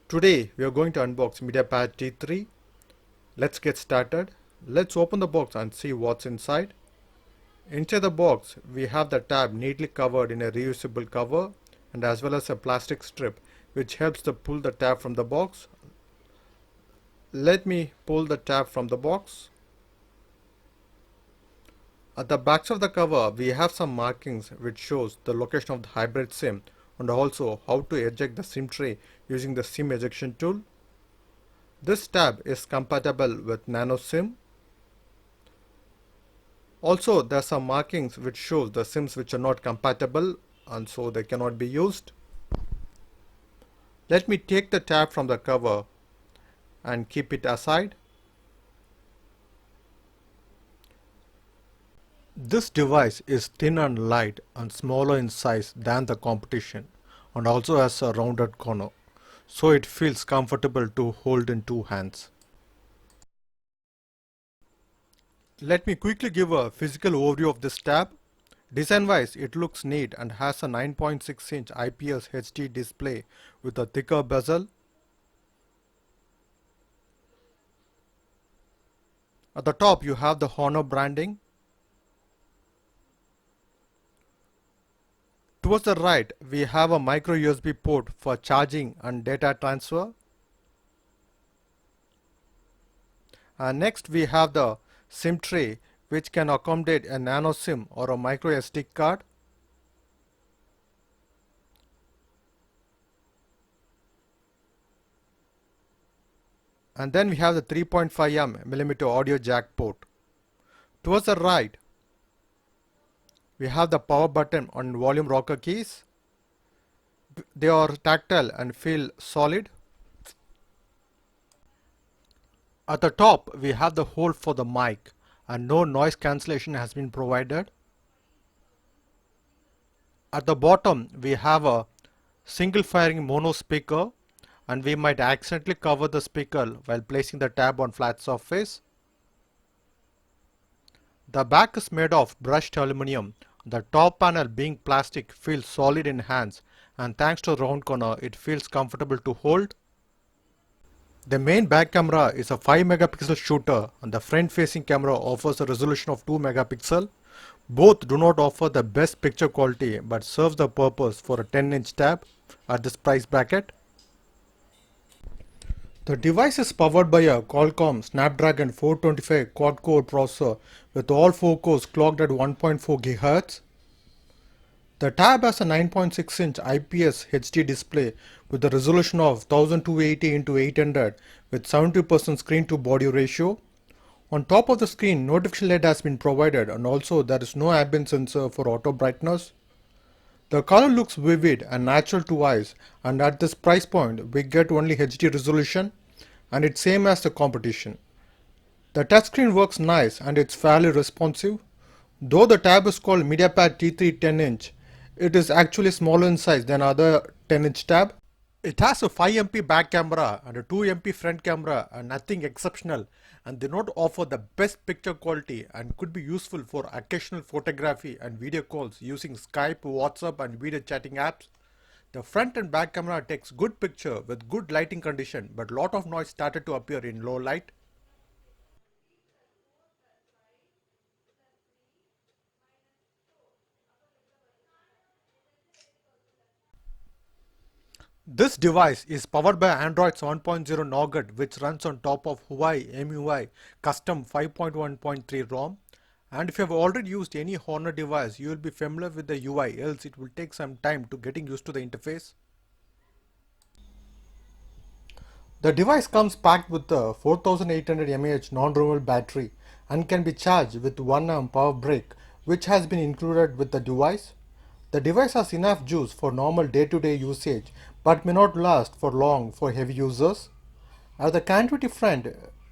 Today we are going to unbox Mediapad T3. Let's get started. Let's open the box and see what's inside. Inside the box we have the tab neatly covered in a reusable cover and as well as a plastic strip which helps to pull the tab from the box. Let me pull the tab from the box. At the backs of the cover we have some markings which shows the location of the hybrid SIM and also how to eject the SIM tray using the SIM ejection tool. This tab is compatible with Nano SIM. Also, there are some markings which shows the SIMs which are not compatible and so they cannot be used. Let me take the tab from the cover and keep it aside. This device is thin and light and smaller in size than the competition and also has a rounded corner, so it feels comfortable to hold in two hands. Let me quickly give a physical overview of this tab. Design wise, it looks neat and has a 9.6-inch IPS HD display with a thicker bezel. At the top you have the Honor branding. Towards the right we have a micro USB port for charging and data transfer. And next we have the SIM tray which can accommodate a nano SIM or a micro SD card. And then we have the 3.5mm audio jack port. Towards the right we have the power button and volume rocker keys. They are tactile and feel solid. At the top we have the hole for the mic and no noise cancellation has been provided. At the bottom we have a single firing mono speaker and we might accidentally cover the speaker while placing the tab on flat surface. The back is made of brushed aluminum. The top panel being plastic feels solid in hands and thanks to the round corner it feels comfortable to hold. The main back camera is a 5 megapixel shooter and the front facing camera offers a resolution of 2 megapixel. Both do not offer the best picture quality but serves the purpose for a 10-inch tab at this price bracket. The device is powered by a Qualcomm Snapdragon 425 quad-core processor with all 4 cores clocked at 1.4 GHz. The tab has a 9.6-inch IPS HD display with a resolution of 1280 x 800 with 70% screen to body ratio. On top of the screen, notification LED has been provided and also there is no ambient sensor for auto brightness. The color looks vivid and natural to eyes and at this price point we get only HD resolution and it's same as the competition. The touchscreen works nice and it's fairly responsive. Though the tab is called Mediapad T3 10-inch, it is actually smaller in size than other 10-inch tab. It has a 5MP back camera and a 2MP front camera and nothing exceptional and they not offer the best picture quality and could be useful for occasional photography and video calls using Skype, WhatsApp and video chatting apps. The front and back camera takes good picture with good lighting condition but lot of noise started to appear in low light. This device is powered by Android 7.0 Nougat which runs on top of Huwaie MUI custom 5.1.3 ROM. And if you have already used any Honor device, you will be familiar with the UI, else it will take some time to getting used to the interface. The device comes packed with a 4800 mAh non-removable battery and can be charged with 1 amp power brick which has been included with the device. The device has enough juice for normal day-to-day usage but may not last for long for heavy users. At the connectivity front,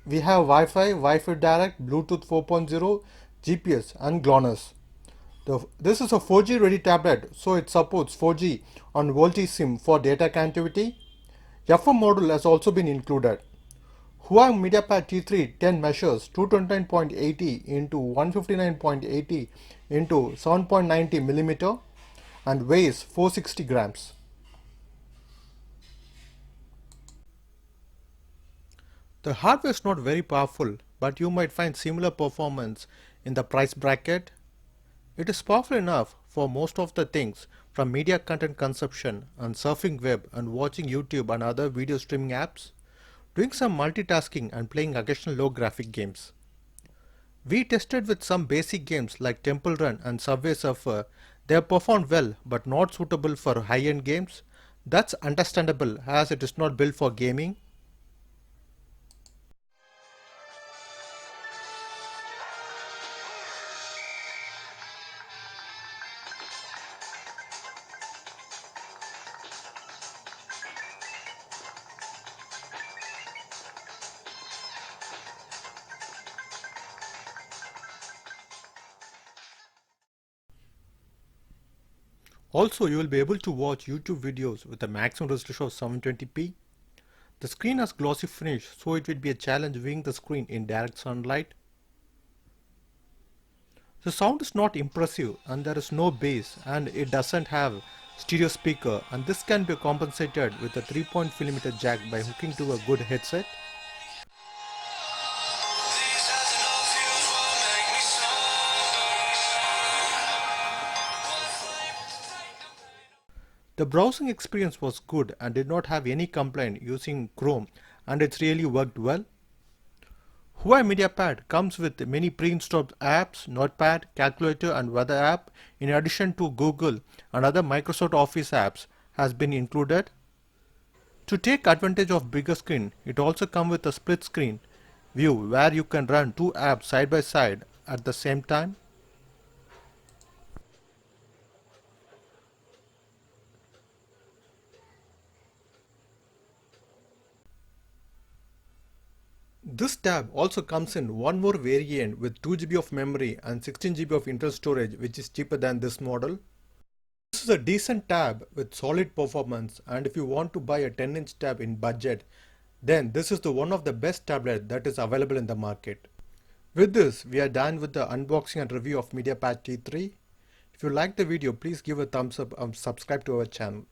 we have Wi-Fi, Wi-Fi Direct, Bluetooth 4.0, GPS and GLONASS. This is a 4G ready tablet so it supports 4G on VoLTE SIM for data connectivity. FM module has also been included. Huwaie Mediapad T3 10 measures 229.80 into 159.80 into 7.90 mm and weighs 460 grams. The hardware is not very powerful, but you might find similar performance in the price bracket. It is powerful enough for most of the things from media content consumption and surfing web and watching YouTube and other video streaming apps, doing some multitasking and playing occasional low graphic games. We tested with some basic games like Temple Run and Subway Surfer. They have performed well but not suitable for high-end games. That's understandable as it is not built for gaming. Also, you will be able to watch YouTube videos with a maximum resolution of 720p. The screen has glossy finish, so it would be a challenge viewing the screen in direct sunlight. The sound is not impressive and there is no bass and it doesn't have stereo speaker, and this can be compensated with a 3.5mm jack by hooking to a good headset. The browsing experience was good and did not have any complaint using Chrome, and it's really worked well. Huwaie Mediapad comes with many pre-installed apps, Notepad, Calculator and weather app in addition to Google and other Microsoft Office apps has been included. To take advantage of bigger screen, it also comes with a split screen view where you can run two apps side by side at the same time. This tab also comes in one more variant with 2GB of memory and 16GB of internal storage, which is cheaper than this model. This is a decent tab with solid performance, and if you want to buy a 10-inch tab in budget, then this is the one of the best tablet that is available in the market. With this, we are done with the unboxing and review of Mediapad T3. If you like the video, please give a thumbs up and subscribe to our channel.